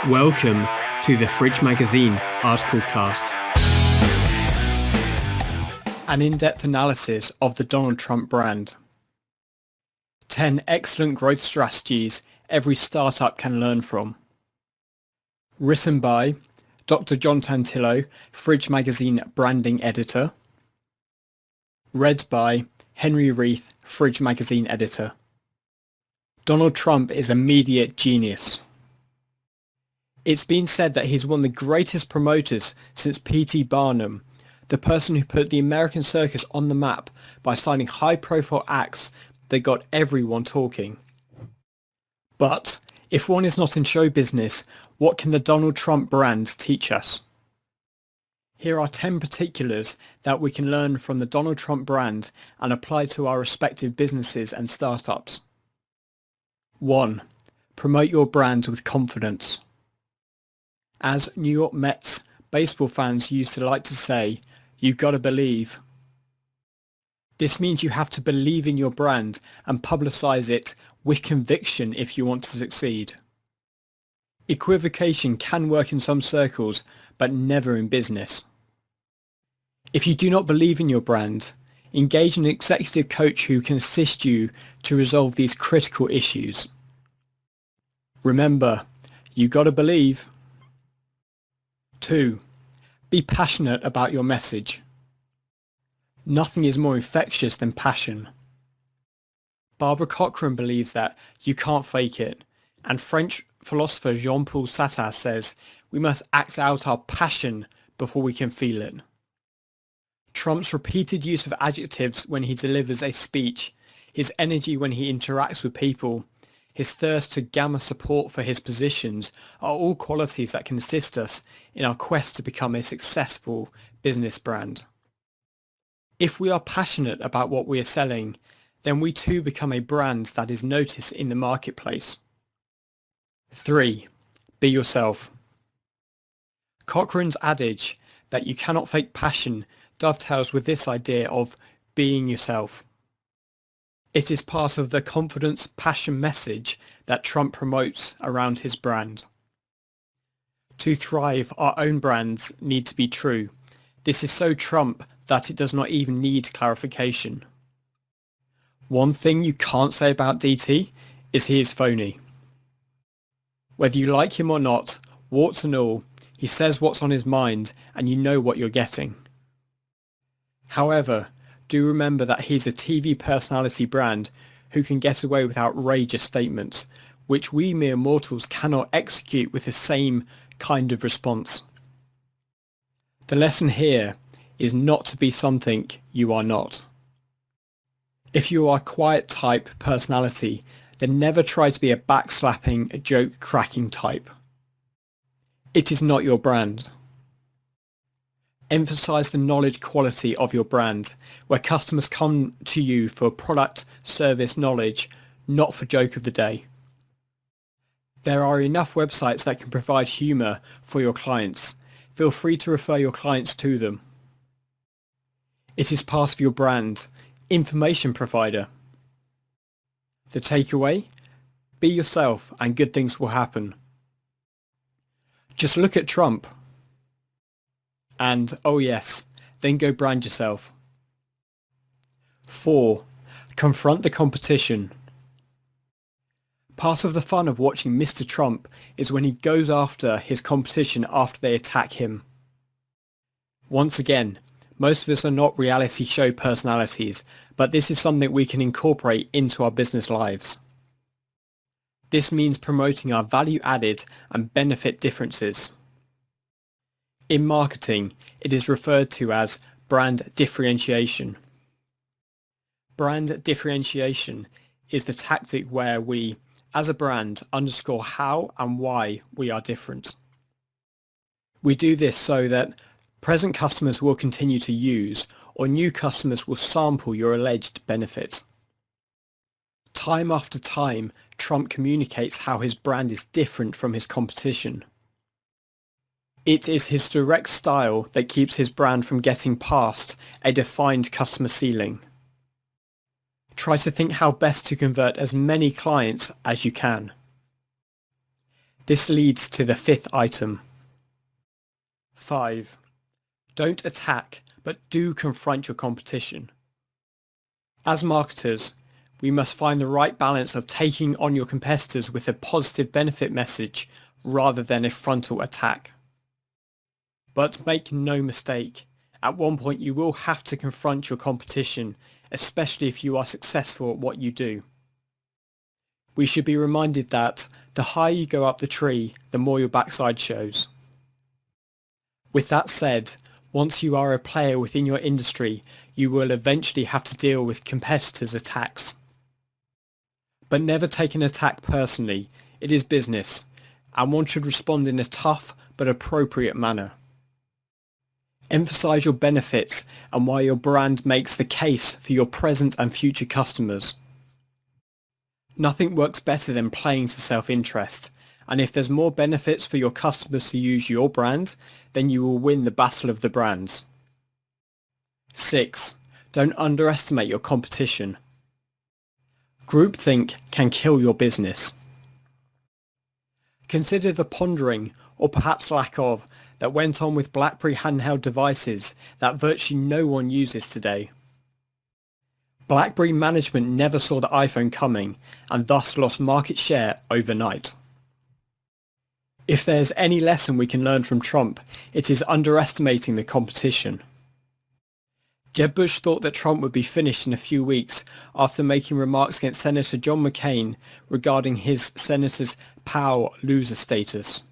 Welcome to the Fridge Magazine Article Cast. An in-depth analysis of the Donald Trump brand. 10 excellent growth strategies every startup can learn from. Written by Dr. John Tantillo, Fridge Magazine branding editor. Read by Henry Reith, Fridge Magazine editor. Donald Trump is a media genius. It's been said that he's one of the greatest promoters since P.T. Barnum, the person who put the American circus on the map by signing high-profile acts that got everyone talking. But if one is not in show business, what can the Donald Trump brand teach us? Here are 10 particulars that we can learn from the Donald Trump brand and apply to our respective businesses and startups. 1. Promote your brand with confidence. As New York Mets baseball fans used to like to say, you've got to believe. This means you have to believe in your brand and publicize it with conviction if you want to succeed. Equivocation can work in some circles, but never in business. If you do not believe in your brand, engage an executive coach who can assist you to resolve these critical issues. Remember, you got to believe. 2. Be passionate about your message. Nothing is more infectious than passion. Barbara Cochran believes that you can't fake it, and French philosopher Jean-Paul Sartre says we must act out our passion before we can feel it. Trump's repeated use of adjectives when he delivers a speech, his energy when he interacts with people, his thirst to gamma support for his positions are all qualities that can assist us in our quest to become a successful business brand. If we are passionate about what we are selling, then we too become a brand that is noticed in the marketplace. 3. Be yourself. Cochran's adage that you cannot fake passion dovetails with this idea of being yourself. It is part of the confidence passion message that Trump promotes around his brand. To thrive, our own brands need to be true. This is so Trump that it does not even need clarification. One thing you can't say about DT is he is phony. Whether you like him or not, warts and all, he says what's on his mind and you know what you're getting. However, do remember that he's a TV personality brand who can get away with outrageous statements, which we mere mortals cannot execute with the same kind of response. The lesson here is not to be something you are not. If you are a quiet type personality, then never try to be a backslapping, joke-cracking type. It is not your brand. Emphasize the knowledge quality of your brand, where customers come to you for product, service, knowledge, not for joke of the day. There are enough websites that can provide humor for your clients. Feel free to refer your clients to them. It is part of your brand, information provider. The takeaway? Be yourself and good things will happen. Just look at Trump. And, oh yes, then go brand yourself. 4. Confront the competition. Part of the fun of watching Mr. Trump is when he goes after his competition after they attack him. Once again, most of us are not reality show personalities, but this is something we can incorporate into our business lives. This means promoting our value added and benefit differences. In marketing, it is referred to as brand differentiation. Brand differentiation is the tactic where we, as a brand, underscore how and why we are different. We do this so that present customers will continue to use or new customers will sample your alleged benefit. Time after time, Trump communicates how his brand is different from his competition. It is his direct style that keeps his brand from getting past a defined customer ceiling. Try to think how best to convert as many clients as you can. This leads to the fifth item. 5. Don't attack, but do confront your competition. As marketers, we must find the right balance of taking on your competitors with a positive benefit message rather than a frontal attack. But make no mistake, at one point you will have to confront your competition, especially if you are successful at what you do. We should be reminded that the higher you go up the tree, the more your backside shows. With that said, once you are a player within your industry, you will eventually have to deal with competitors' attacks. But never take an attack personally. It is business, and one should respond in a tough but appropriate manner. Emphasize your benefits and why your brand makes the case for your present and future customers. Nothing works better than playing to self-interest, and if there's more benefits for your customers to use your brand, then you will win the battle of the brands. 6. Don't underestimate your competition. Groupthink can kill your business. Consider the pondering, or perhaps lack of, that went on with BlackBerry handheld devices that virtually no one uses today. BlackBerry management never saw the iPhone coming and thus lost market share overnight. If there's any lesson we can learn from Trump, it is underestimating the competition. Jeb Bush thought that Trump would be finished in a few weeks after making remarks against Senator John McCain regarding his senator's power loser status.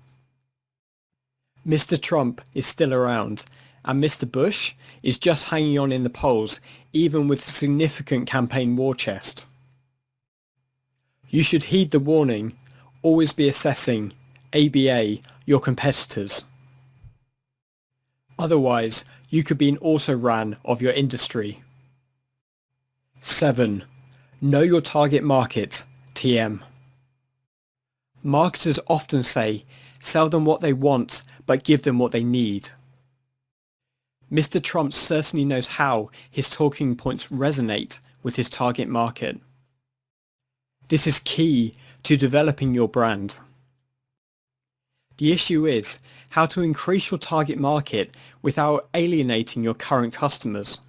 Mr. Trump is still around, and Mr. Bush is just hanging on in the polls, even with significant campaign war chest. You should heed the warning, always be assessing, ABA, your competitors. Otherwise, you could be an also-ran of your industry. 7. Know your target market, TM. Marketers often say, sell them what they want, but give them what they need. Mr. Trump certainly knows how his talking points resonate with his target market. This is key to developing your brand. The issue is how to increase your target market without alienating your current customers.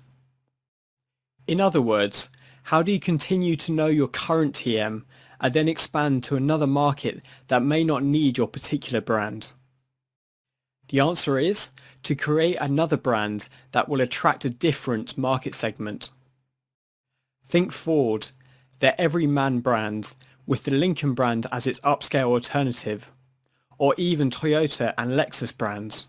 In other words, how do you continue to know your current TM and then expand to another market that may not need your particular brand? The answer is to create another brand that will attract a different market segment. Think Ford, their everyman brand, with the Lincoln brand as its upscale alternative, or even Toyota and Lexus brands.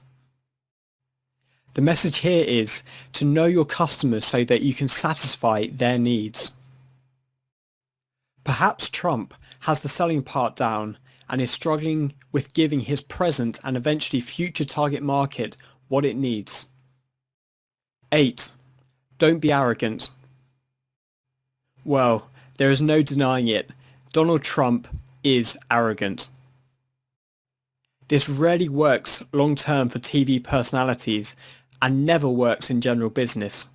The message here is to know your customers so that you can satisfy their needs. Perhaps Trump has the selling part down and is struggling with giving his present and eventually future target market what it needs. 8. Don't be arrogant. Well, there is no denying it. Donald Trump is arrogant. This rarely works long-term for TV personalities and never works in general business.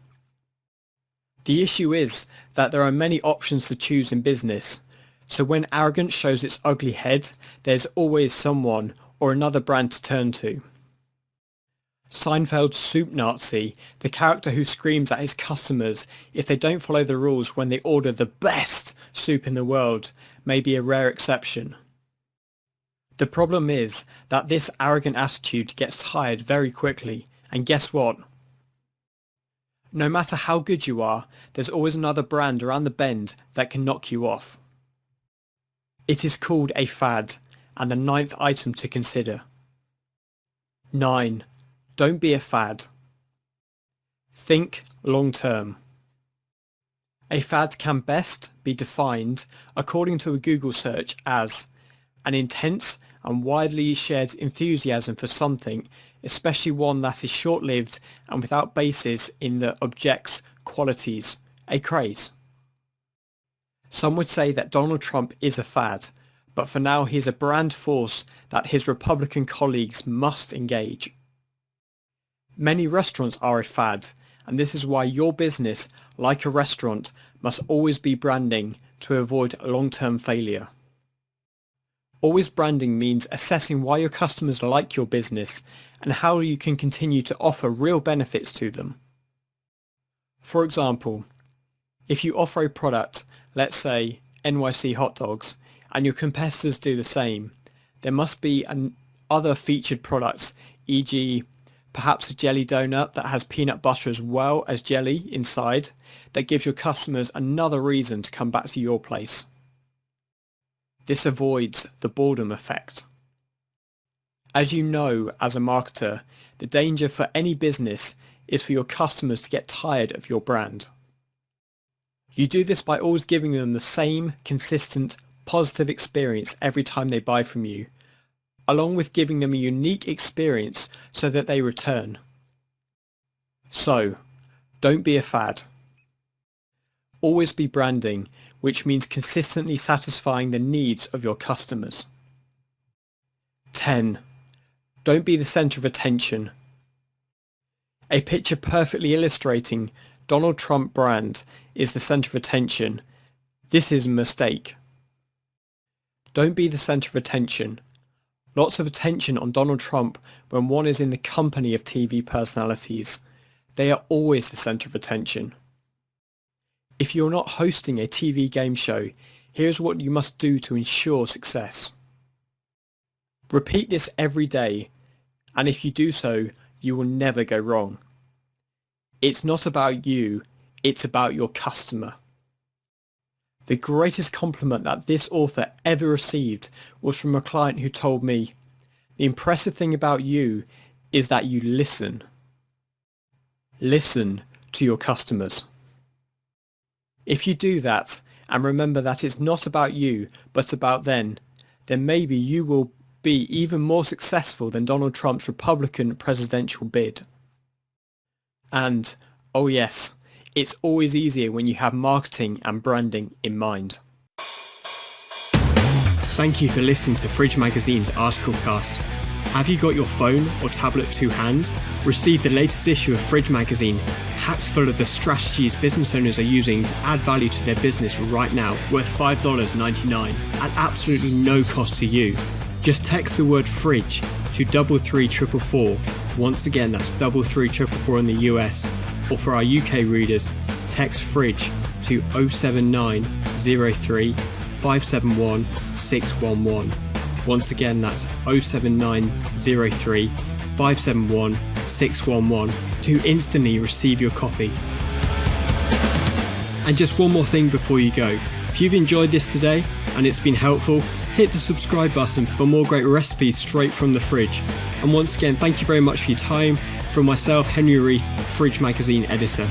The issue is that there are many options to choose in business, so when arrogance shows its ugly head, there's always someone or another brand to turn to. Seinfeld's Soup Nazi, the character who screams at his customers if they don't follow the rules when they order the best soup in the world, may be a rare exception. The problem is that this arrogant attitude gets tired very quickly, and guess what? No matter how good you are, there's always another brand around the bend that can knock you off. It is called a fad, and the 9th item to consider. 9. Don't be a fad. Think long term. A fad can best be defined, according to a Google search, as an intense and widely shared enthusiasm for something, especially one that is short-lived and without basis in the object's qualities, a craze. Some would say that Donald Trump is a fad, but for now he is a brand force that his Republican colleagues must engage. Many restaurants are a fad, and this is why your business, like a restaurant, must always be branding to avoid long-term failure. Always branding means assessing why your customers like your business and how you can continue to offer real benefits to them. For example, if you offer a product, let's say NYC hot dogs, and your competitors do the same, there must be other featured products, e.g. perhaps a jelly donut that has peanut butter as well as jelly inside, that gives your customers another reason to come back to your place. This avoids the boredom effect. As you know, as a marketer, the danger for any business is for your customers to get tired of your brand. You do this by always giving them the same consistent, positive experience every time they buy from you, along with giving them a unique experience so that they return. So, don't be a fad. Always be branding, which means consistently satisfying the needs of your customers. 10. Don't be the center of attention. A picture perfectly illustrating Donald Trump brand is the center of attention. This is a mistake. Don't be the center of attention. Lots of attention on Donald Trump when one is in the company of TV personalities. They are always the center of attention. If you're not hosting a TV game show, here's what you must do to ensure success. Repeat this every day, and if you do so, you will never go wrong. It's not about you, it's about your customer. The greatest compliment that this author ever received was from a client who told me, "The impressive thing about you is that you listen." Listen to your customers. If you do that, and remember that it's not about you, but about them, then maybe you will be even more successful than Donald Trump's Republican presidential bid. And, oh yes, it's always easier when you have marketing and branding in mind. Thank you for listening to Fridge Magazine's Article Cast. Have you got your phone or tablet to hand? Receive the latest issue of Fridge Magazine, packed full of the strategies business owners are using to add value to their business right now, worth $5.99 at absolutely no cost to you. Just text the word fridge to 33444. Once again, that's 33444 in the US, or for our UK readers, text fridge to 07903 571 611. Once again, that's 07903 571 611 to instantly receive your copy. And just one more thing before you go. If you've enjoyed this today and it's been helpful, hit the subscribe button for more great recipes straight from the fridge. And once again, thank you very much for your time. From myself, Henry Reith, Fridge Magazine editor.